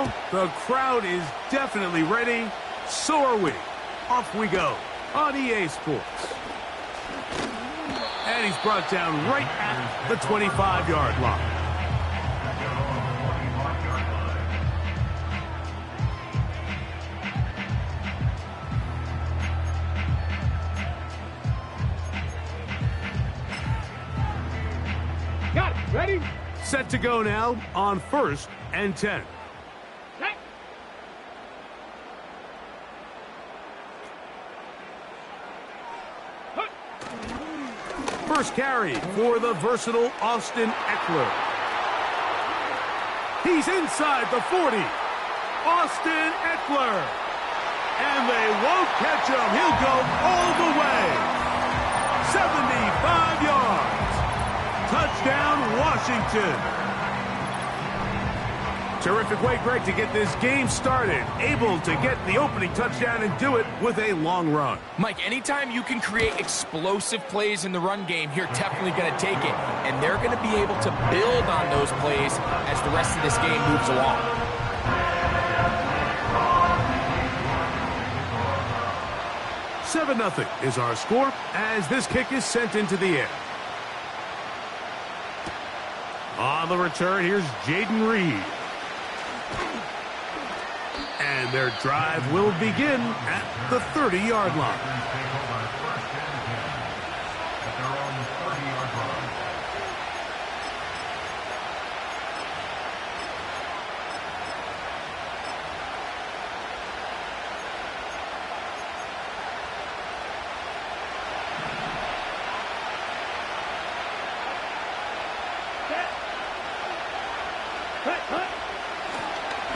Well, the crowd is definitely ready. So are we. Off we go on EA Sports. And he's brought down right at the 25-yard line. Got it. Ready? Set to go now on 1st and 10. Set. First carry for the versatile Austin Eckler. He's inside the 40. Austin Eckler. And they won't catch him. He'll go all the way. 75 yards. Touchdown, Washington. Terrific way, Greg, to get this game started. Able to get the opening touchdown and do it with a long run. Mike, anytime you can create explosive plays in the run game, you're definitely going to take it. And they're going to be able to build on those plays as the rest of this game moves along. Seven 0 is our score as this kick is sent into the air. On the return, here's Jaden Reed. And their drive will begin at the 30-yard line.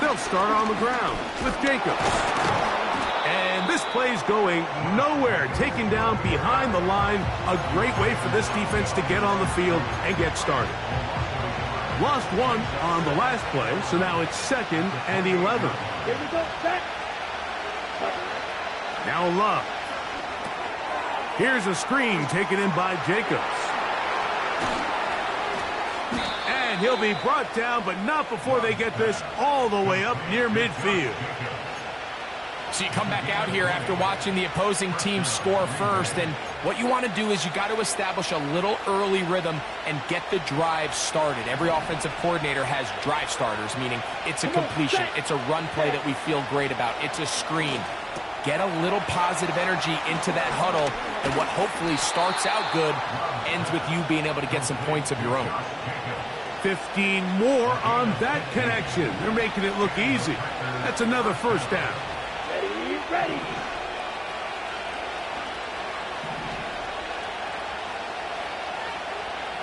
They'll start on the ground with Jacobs. And this play's going nowhere. Taken down behind the line. A great way for this defense to get on the field and get started. Lost one on the last play, so now it's 2nd and 11. Here we go. Set. Now Love. Here's a screen taken in by Jacobs. And he'll be brought down, but not before they get this all the way up near midfield. So you come back out here after watching the opposing team score first, and what you want to do is you got to establish a little early rhythm and get the drive started. Every offensive coordinator has drive starters, meaning it's a completion, it's a run play that we feel great about, it's a screen. Get a little positive energy into that huddle, and what hopefully starts out good ends with you being able to get some points of your own. 15 more on that connection. They're making it look easy. That's another first down. Ready.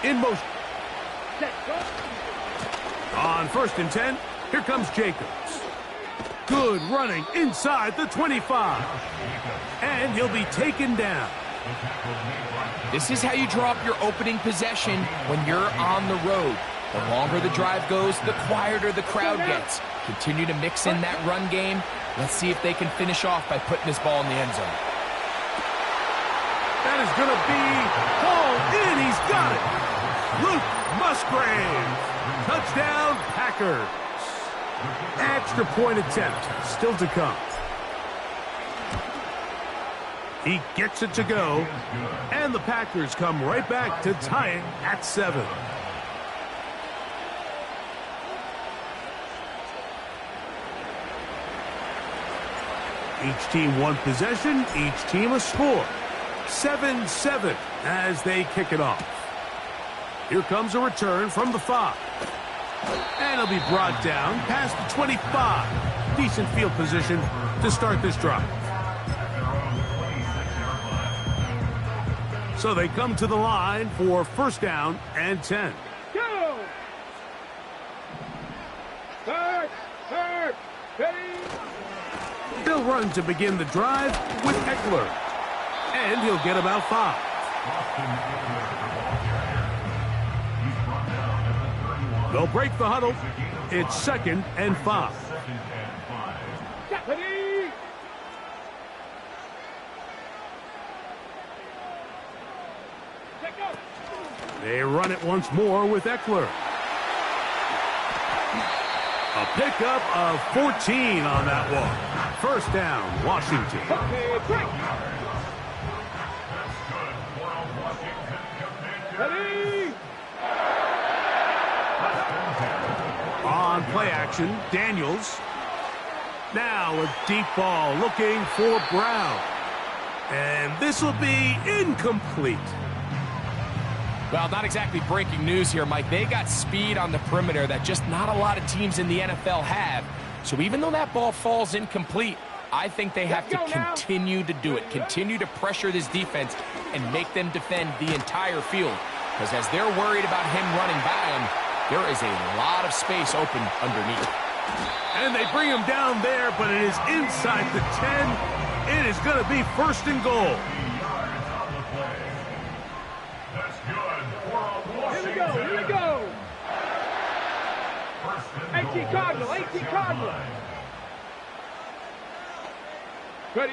In motion. Set. Go. On 1st and 10, here comes Jacobs. Good running inside the 25. And he'll be taken down. This is how you draw up your opening possession when you're on the road. The longer the drive goes, the quieter the crowd gets. Continue to mix in that run game. Let's see if they can finish off by putting this ball in the end zone. That is going to be hauled in. He's got it. Luke Musgrave. Touchdown, Packers. Extra point attempt still to come. He gets it to go. And the Packers come right back to tie it at 7. Each team one possession, each team a score. 7-7 as they kick it off. Here comes a return from the 5. And he'll be brought down past the 25. Decent field position to start this drive. So they come to the line for 1st down and 10. Go. Start. Ready. They'll run to begin the drive with Eckler. And he'll get about 5. They'll break the huddle. It's 2nd and 5. Ready. Set. Go. They run it once more with Eckler. A pickup of 14 on that one. First down, Washington. Okay, break. Ready? On play action, Daniels. Now a deep ball looking for Brown. And this will be incomplete. Well, not exactly breaking news here, Mike. They got speed on the perimeter that just not a lot of teams in the NFL have. So even though that ball falls incomplete, I think they have to continue to do it. Continue to pressure this defense and make them defend the entire field. Because as they're worried about him running by them, there is a lot of space open underneath. And they bring him down there, but it is inside the 10. It is going to be first and goal. Here we go. 18 Cardinal, 18 Cardinal. Ready?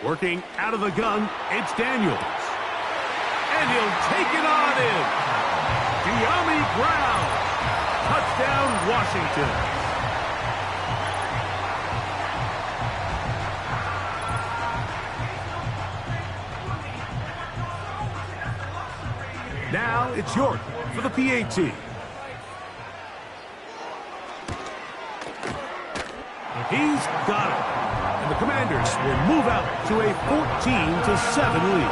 Working out of the gun, it's Daniels. And he'll take it on in. De'Ami Brown. Touchdown, Washington. Now it's York for the PAT. He's got it. And the Commanders will move out to a 14-7 lead.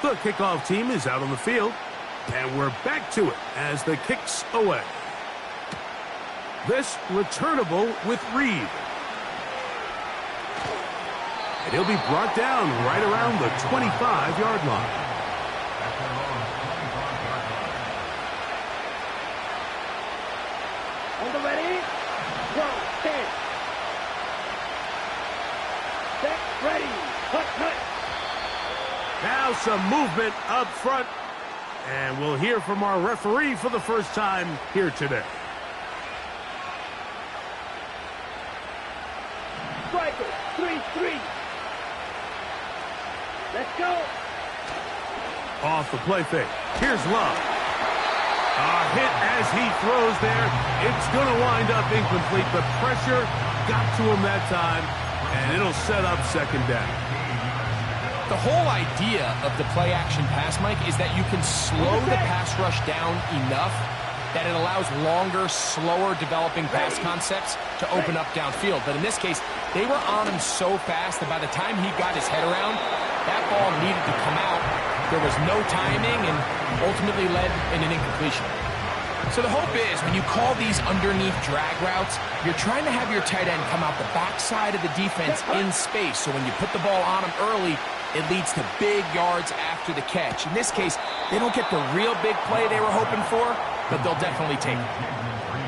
The kickoff team is out on the field. And we're back to it as the kick's away. This returnable with Reed. And he'll be brought down right around the 25-yard line. On the ready? Go, 10. Set, ready. Cut. Now some movement up front. And we'll hear from our referee for the first time here today. Striker, 3-3. Let's go. Off the play fake. Here's Love. A hit as he throws there. It's going to wind up incomplete. The pressure got to him that time, and it'll set up second down. The whole idea of the play-action pass, Mike, is that you can slow the pass rush down enough that it allows longer, slower developing pass concepts to open up downfield. But in this case, they were on him so fast that by the time he got his head around, that ball needed to come out. There was no timing and ultimately led in an incompletion. So the hope is when you call these underneath drag routes, you're trying to have your tight end come out the backside of the defense in space. So when you put the ball on him early, it leads to big yards after the catch. In this case, they don't get the real big play they were hoping for, but they'll definitely take it.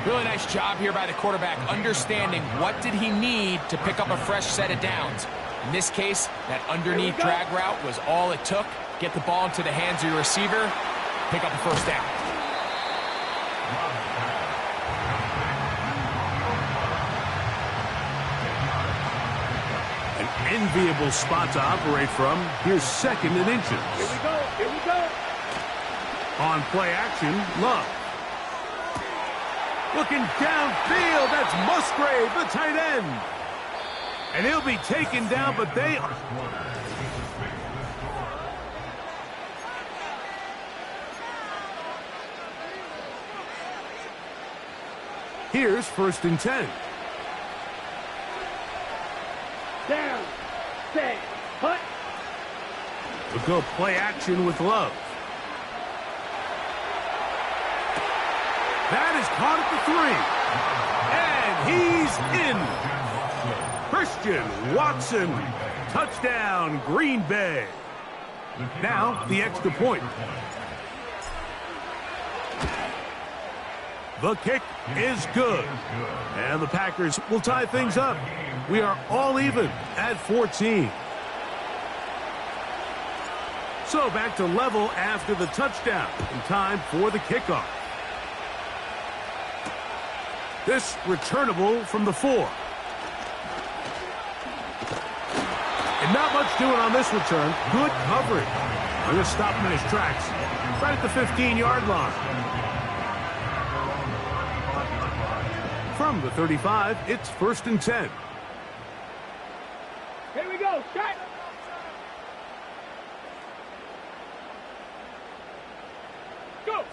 Really nice job here by the quarterback, understanding what did he need to pick up a fresh set of downs. In this case, that underneath drag route was all it took. Get the ball into the hands of your receiver, pick up a first down. An enviable spot to operate from. Here's second and inches. Here we go. On play action, Love. Looking downfield, that's Musgrave, the tight end. And he'll be taken down, but they are... Here's first and 10. Down, set, cut. We'll go play action with Love. That is caught at the 3. And he's in. Christian Watson. Touchdown, Green Bay. Now, the extra point. The kick is good. And the Packers will tie things up. We are all even at 14. So back to level after the touchdown. In time for the kickoff. This returnable from the 4. And Not much doing on this return. Good coverage. We're going to stop him in his tracks. Right at the 15-yard line. From the 35, it's 1st and 10. Here we go. Shot. Go.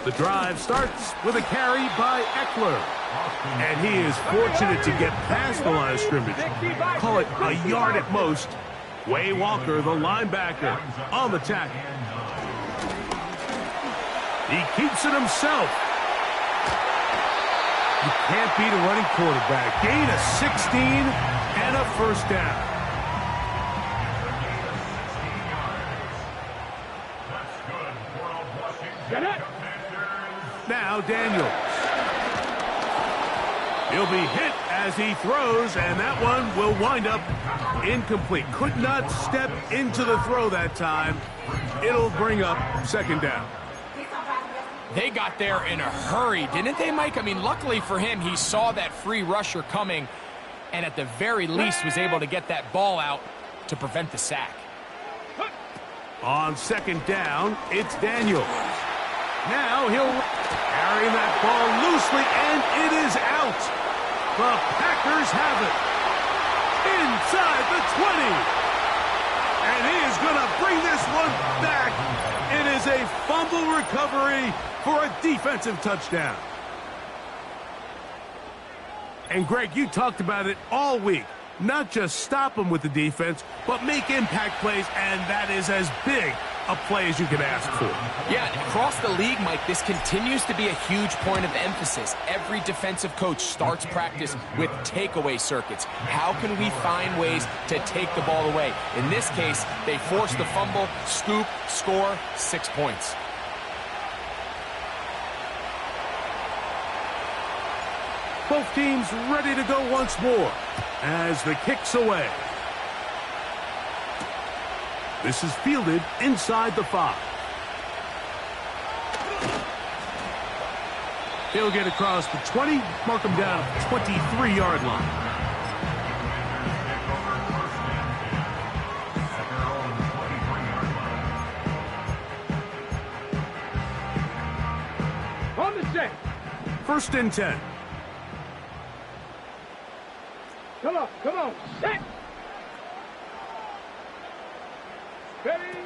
The drive starts with a carry by Eckler. And he is fortunate to get past the line of scrimmage. Call it a yard at most. Way Walker, the linebacker, on the tackle. He keeps it himself. You can't beat a running quarterback. Gain of 16 and a 1st down. Now Daniels. He'll be hit as he throws, and that one will wind up incomplete. Could not step into the throw that time. It'll bring up 2nd down. They got there in a hurry, didn't they, Mike? I mean, luckily for him, he saw that free rusher coming, and at the very least was able to get that ball out to prevent the sack. On 2nd down, it's Daniels. Now he'll carry that ball loosely, and it is out. The Packers have it inside the 20. And he is going to bring this one back. It is a fumble recovery for a defensive touchdown. And, Greg, you talked about it all week. Not just stop them with the defense, but make impact plays, and that is as big a play as you can ask for. Yeah, across the league, Mike, this continues to be a huge point of emphasis. Every defensive coach starts practice with takeaway circuits. How can we find ways to take the ball away? In this case, they forced the fumble, scoop, score, 6 points. Both teams ready to go once more as the kick's away. This is fielded inside the 5. He'll get across the 20, mark him down at the 23-yard line. On the set. 1st and 10. Come on, set. Ready.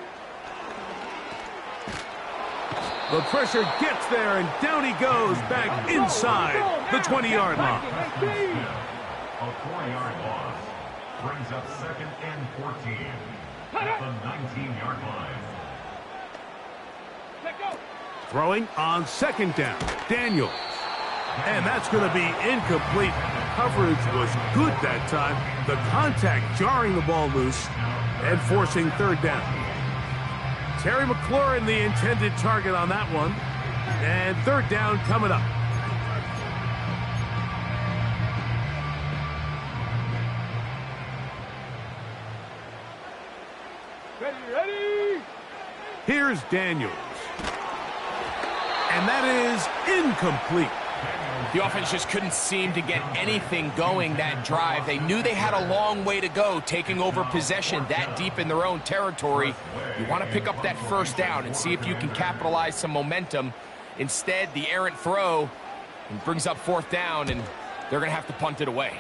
The pressure gets there, and down he goes back inside the 20-yard line. A 4-yard loss brings up 2nd and 14 at the 19-yard line. Let go. Throwing on 2nd down, Daniels. And that's going to be incomplete. Coverage was good that time. The contact jarring the ball loose and forcing 3rd down. Terry McLaurin, the intended target on that one. And 3rd down coming up. Ready. Here's Daniels. And that is incomplete. The offense just couldn't seem to get anything going that drive. They knew they had a long way to go, taking over possession that deep in their own territory. You want to pick up that 1st down and see if you can capitalize some momentum. Instead, the errant throw brings up 4th down, and they're going to have to punt it away.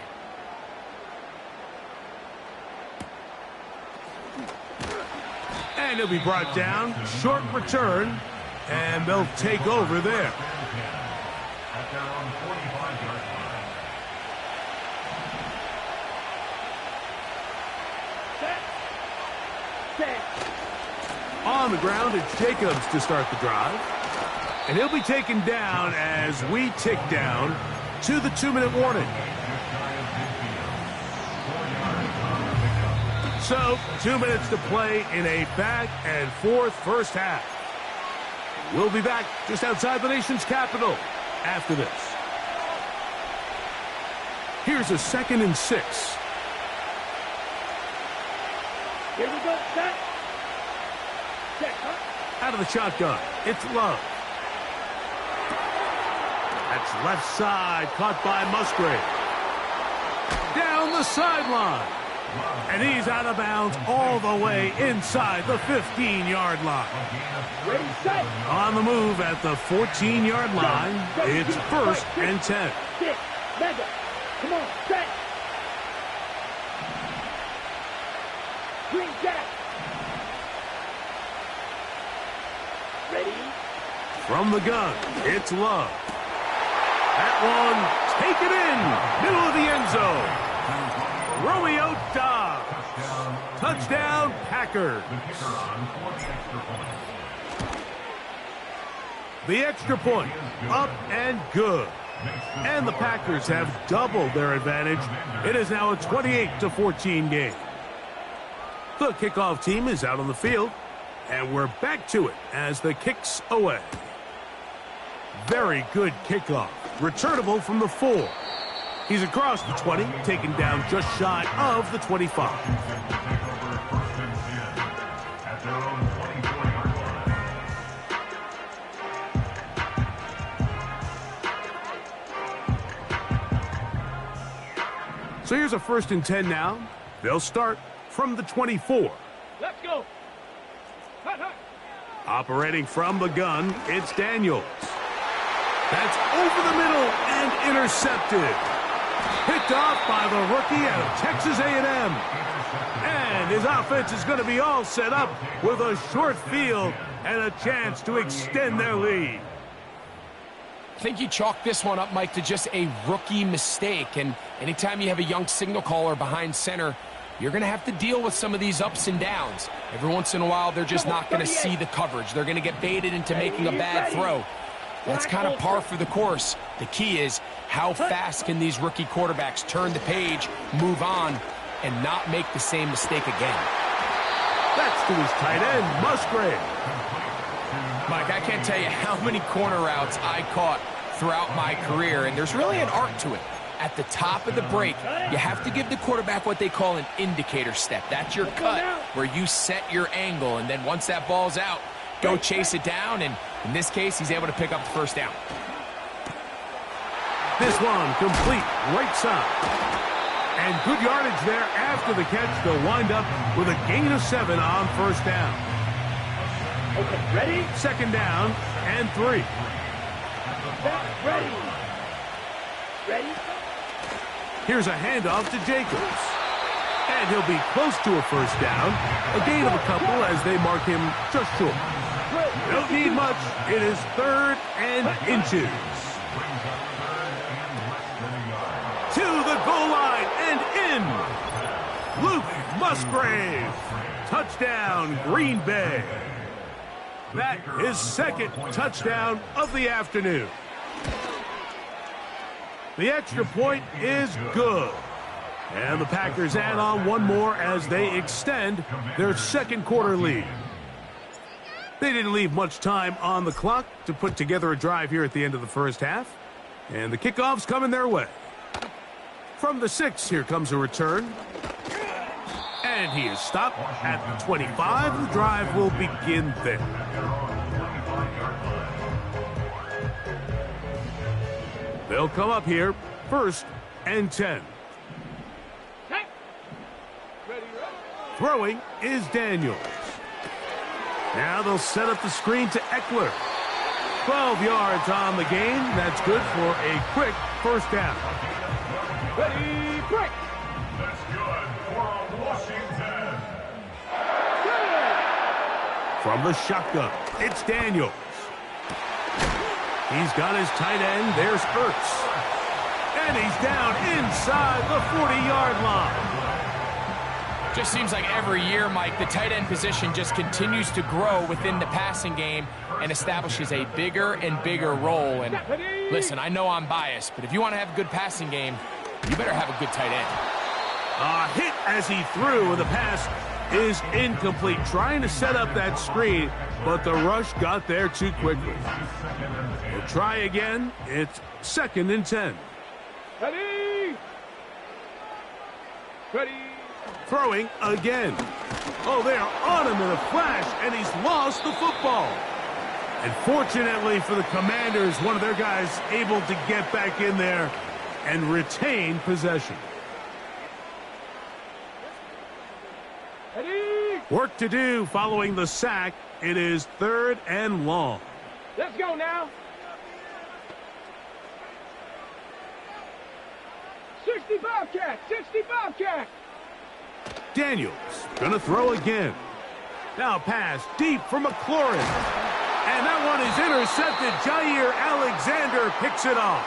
And he'll be brought down. Short return, and they'll take over there. At their own 45-yard line. Set. On the ground, it's Jacobs to start the drive. And he'll be taken down as we tick down to the 2-minute warning. So, 2 minutes to play in a back-and-forth first half. We'll be back just outside the nation's capital after this. Here's a 2nd and 6. Here we go, set. Set, huh? Out of the shotgun, it's Love. That's left side, caught by Musgrave. Down the sideline. And he's out of bounds all the way inside the 15-yard line. Ready, set. On the move at the 14-yard line, it's 1st and 10. Six. Mega. Come on, set. Green jack. Ready. From the gun, it's Love. That one, take it in, middle of the end zone. Romeo Dobbs. Touchdown, Packers. The extra point, up and good. And the Packers have doubled their advantage. It is now a 28-14 game. The kickoff team is out on the field, and we're back to it as the kick's away. Very good kickoff. Returnable from the 4. He's across the 20, taken down just shy of the 25. So here's a 1st and 10 now. They'll start from the 24. Let's go. Hut, hut. Operating from the gun, it's Daniels. That's over the middle and intercepted. Picked off by the rookie out of Texas A&M. And his offense is going to be all set up with a short field and a chance to extend their lead. I think you chalk this one up, Mike, to just a rookie mistake. And anytime you have a young signal caller behind center, you're going to have to deal with some of these ups and downs. Every once in a while, they're just not going to see the coverage. They're going to get baited into making a bad throw. That's kind of par for the course. The key is how fast can these rookie quarterbacks turn the page, move on, and not make the same mistake again. That's to his tight end, Musgrave. Mike, I can't tell you how many corner routes I caught throughout my career, and there's really an art to it. At the top of the break, you have to give the quarterback what they call an indicator step. That's your cut, where you set your angle, and then once that ball's out, go chase it down, and in this case, he's able to pick up the 1st down. This one complete, right side. And good yardage there after the catch. They'll wind up with a gain of 7 on 1st down. Okay, ready? 2nd down and 3. Ready. Ready. Here's a handoff to Jacobs. And he'll be close to a 1st down. A gain of a couple as they mark him just short. Don't need much. It is 3rd and inches. To the goal line and in. Luke Musgrave. Touchdown, Green Bay. That is 2nd touchdown of the afternoon. The extra point is good. And the Packers add on one more as they extend their 2nd quarter lead. They didn't leave much time on the clock to put together a drive here at the end of the 1st half. And the kickoff's coming their way. From the 6, here comes a return. And he is stopped at the 25. The drive will begin there. They'll come up here, 1st and 10. Throwing is Daniels. Now they'll set up the screen to Eckler. 12 yards on the gain. That's good for a quick 1st down. Ready, break. That's good for Washington. From the shotgun, it's Daniels. He's got his tight end. There's Ertz. And he's down inside the 40-yard line. Just seems like every year, Mike, the tight end position just continues to grow within the passing game and establishes a bigger and bigger role. And listen, I know I'm biased, but if you want to have a good passing game, you better have a good tight end. A hit as he threw, and the pass is incomplete. Trying to set up that screen, but the rush got there too quickly. We'll try again. It's 2nd and 10. Ready. Ready. Throwing again. Oh, they are on him in a flash, and he's lost the football. And fortunately for the Commanders, one of their guys able to get back in there and retain possession. Work to do following the sack. It is 3rd and long. Let's go now. 65 cat, 65 cat. Daniels gonna throw again. Now pass deep for McLaurin. And that one is intercepted. Jair Alexander picks it off.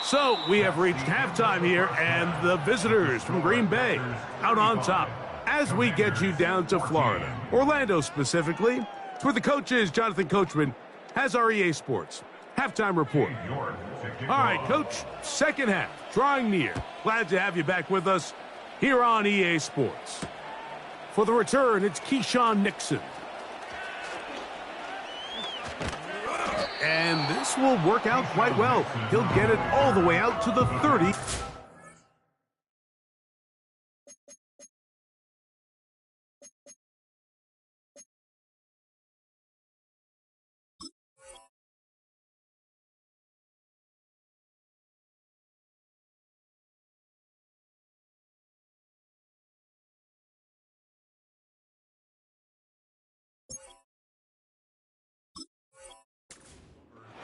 So we have reached halftime here, and the visitors from Green Bay out on top as we get you down to Florida. Orlando specifically. For the coaches, Jonathan Coachman has our EA Sports halftime report. All right, Coach, second half, drawing near. Glad to have you back with us here on EA Sports. For the return, it's Keyshawn Nixon. And this will work out quite well. He'll get it all the way out to the 30.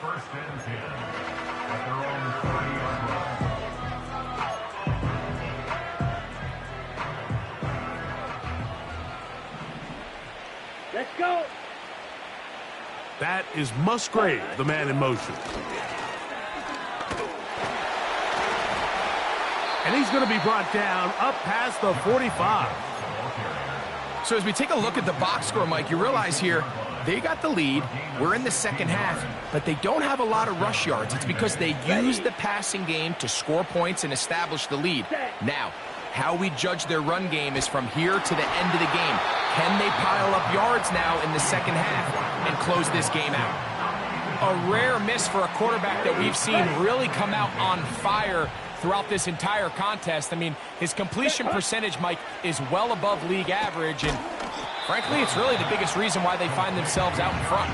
First and 10 at their own 30-yard line. Let's go. That is Musgrave, the man in motion. And he's going to be brought down up past the 45. So as we take a look at the box score, Mike, you realize here they got the lead. We're in the second half, but they don't have a lot of rush yards. It's because they use the passing game to score points and establish the lead. Now, how we judge their run game is from here to the end of the game. Can they pile up yards now in the second half and close this game out? A rare miss for a quarterback that we've seen really come out on fire throughout this entire contest. I mean, his completion percentage, Mike, is well above league average, and frankly, it's really the biggest reason why they find themselves out in front.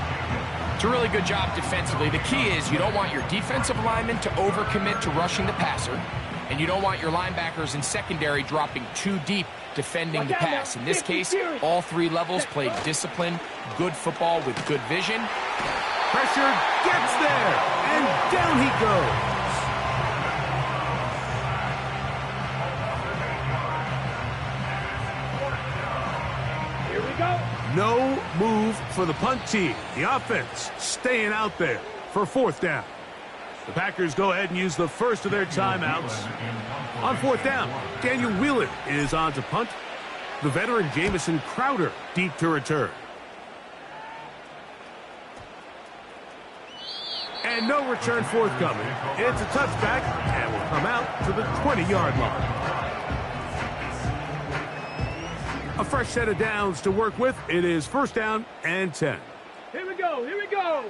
It's a really good job defensively. The key is you don't want your defensive linemen to overcommit to rushing the passer, and you don't want your linebackers in secondary dropping too deep defending the pass. In this case, all three levels played disciplined, good football with good vision. Pressure gets there, and down he goes. No move for the punt team. The offense staying out there for 4th down. The Packers go ahead and use the first of their timeouts. On 4th down, Daniel Wheelan is on to punt. The veteran Jamison Crowder deep to return. And no return forthcoming. It's a touchback and will come out to the 20-yard line. A fresh set of downs to work with. It is 1st down and 10. Here we go, here we go.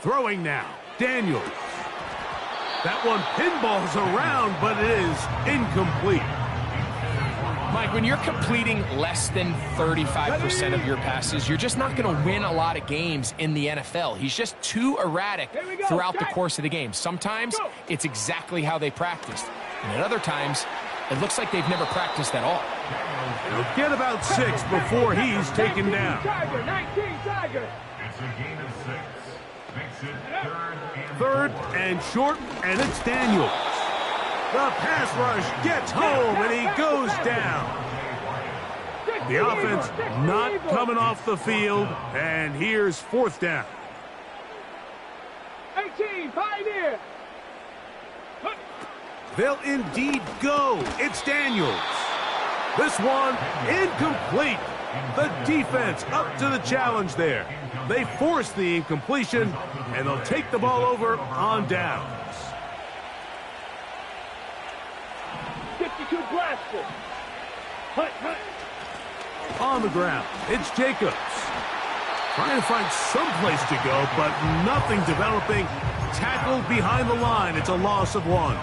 Throwing now, Daniels. That one pinballs around, but it is incomplete. Mike, when you're completing less than 35% of your passes, you're just not going to win a lot of games in the NFL. He's just too erratic throughout the course of the game. Sometimes it's exactly how they practiced, and at other times, it looks like they've never practiced at all. He'll get about 6 before he's taken down. 19 Tiger. It's a gain of 6. Makes it 3rd and short, and it's Daniels. The pass rush gets home, and he goes down. The offense not coming off the field, and here's 4th down. 18, Pioneer. They'll indeed go. It's Daniels. This one incomplete. The defense up to the challenge there. They force the incompletion, and they'll take the ball over on downs. 52 blaster. Hunt. On the ground, it's Jacobs. Trying to find some place to go, but nothing developing. Tackled behind the line. It's a loss of 1.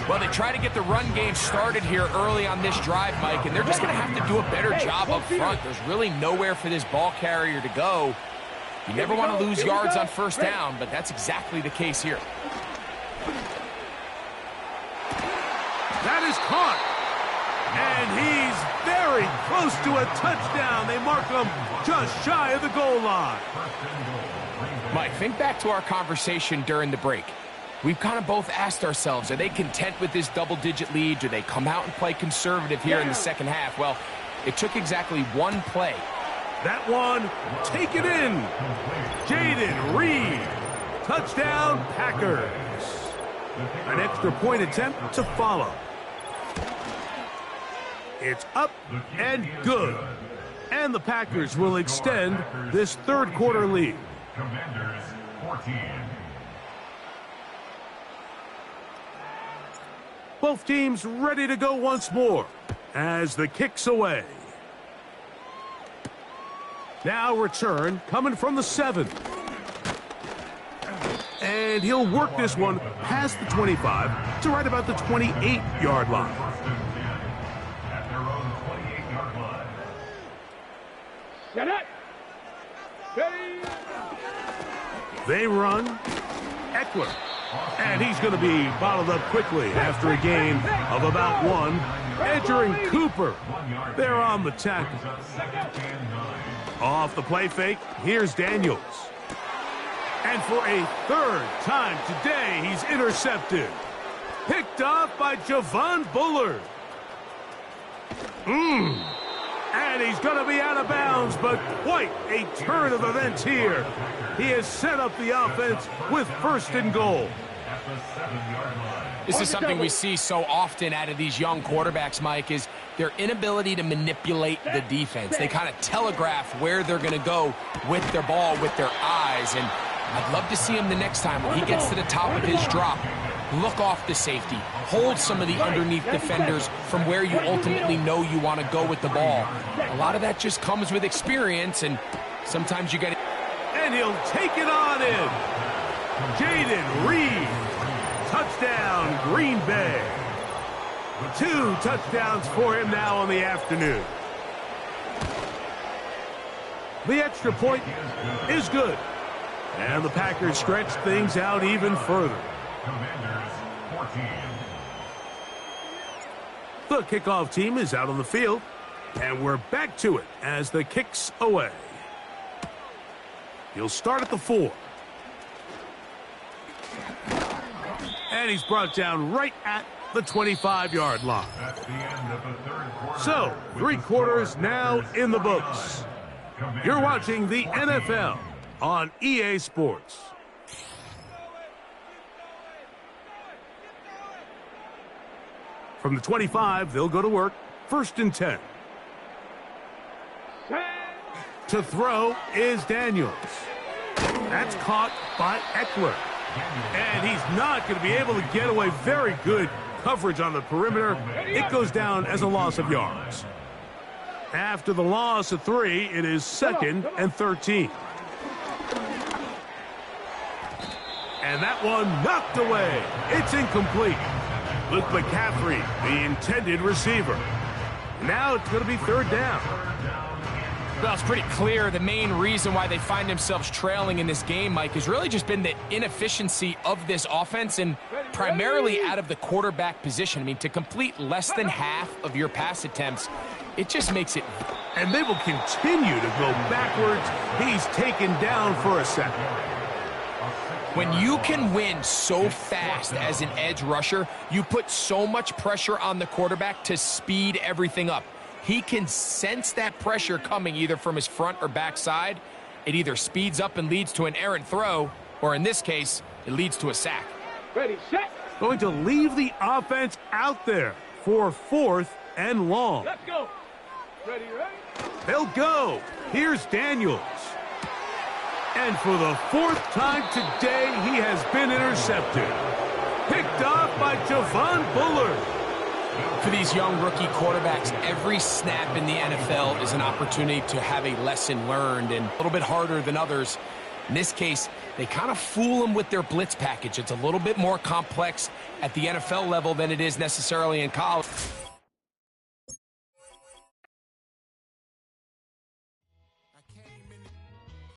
Well, they try to get the run game started here early on this drive, Mike, and they're just going to have to do a better job up front. There's really nowhere for this ball carrier to go. You never want to lose yards on 1st down, but that's exactly the case here. That is caught. And he's very close to a touchdown. They mark him just shy of the goal line. Mike, think back to our conversation during the break. We've kind of both asked ourselves, are they content with this double-digit lead? Do they come out and play conservative here in the second half? Well, it took exactly one play. That one, take it in. Jaden Reed. Touchdown, Packers. An extra point attempt to follow. It's up and good. And the Packers will extend this third quarter lead. Commanders 14. Both teams ready to go once more as the kick's away. Now return coming from the 7. And he'll work this one past the 25 to right about the 28-yard line. At their own 28-yard line. Get it. Ready. They run. Eckler. And he's going to be bottled up quickly after a gain of about 1. Entering Cooper. They're on the tackle. Off the play fake, here's Daniels. And for a third time today, he's intercepted. Picked off by Javon Bullard. And he's going to be out of bounds, but quite a turn of events here. He has set up the offense with first and goal. This is something we see so often out of these young quarterbacks, Mike, is their inability to manipulate the defense. They kind of telegraph where they're going to go with their ball, with their eyes. And I'd love to see him the next time when he gets to the top of his drop. Look off the safety. Hold some of the underneath defenders from where you ultimately know you want to go with the ball. A lot of that just comes with experience, and sometimes you get it. And he'll take it on in. Jaden Reed. Touchdown, Green Bay. 2 touchdowns for him now on the afternoon. The extra point is good. And the Packers stretch things out even further. Commanders 14. The kickoff team is out on the field. And we're back to it as the kick's away. He'll start at the 4. And he's brought down right at the 25-yard line. That's the end of the third quarter. So, 3 quarters now in the books. You're watching the NFL on EA Sports. From the 25, they'll go to work. First and 10. To throw is Daniels. That's caught by Eckler. And he's not going to be able to get away. Very good coverage on the perimeter. It goes down as a loss of yards. After the loss of 3, it is 2nd and 13. And that one knocked away. It's incomplete. Luke McCaffrey, the intended receiver. Now it's going to be 3rd down. Well, it's pretty clear the main reason why they find themselves trailing in this game, Mike, has really just been the inefficiency of this offense and primarily out of the quarterback position. I mean, to complete less than half of your pass attempts, it just makes it. And they will continue to go backwards. He's taken down for a second. When you can win so fast as an edge rusher, you put so much pressure on the quarterback to speed everything up. He can sense that pressure coming either from his front or back side. It either speeds up and leads to an errant throw, or in this case, it leads to a sack. Ready, set. Going to leave the offense out there for 4th and long. Let's go. Ready, ready. They'll go. Here's Daniels. And for the 4th time today, he has been intercepted. Picked off by Javon Bullard. For these young rookie quarterbacks, every snap in the NFL is an opportunity to have a lesson learned, and a little bit harder than others. In this case, they kind of fool them with their blitz package. It's a little bit more complex at the NFL level than it is necessarily in college.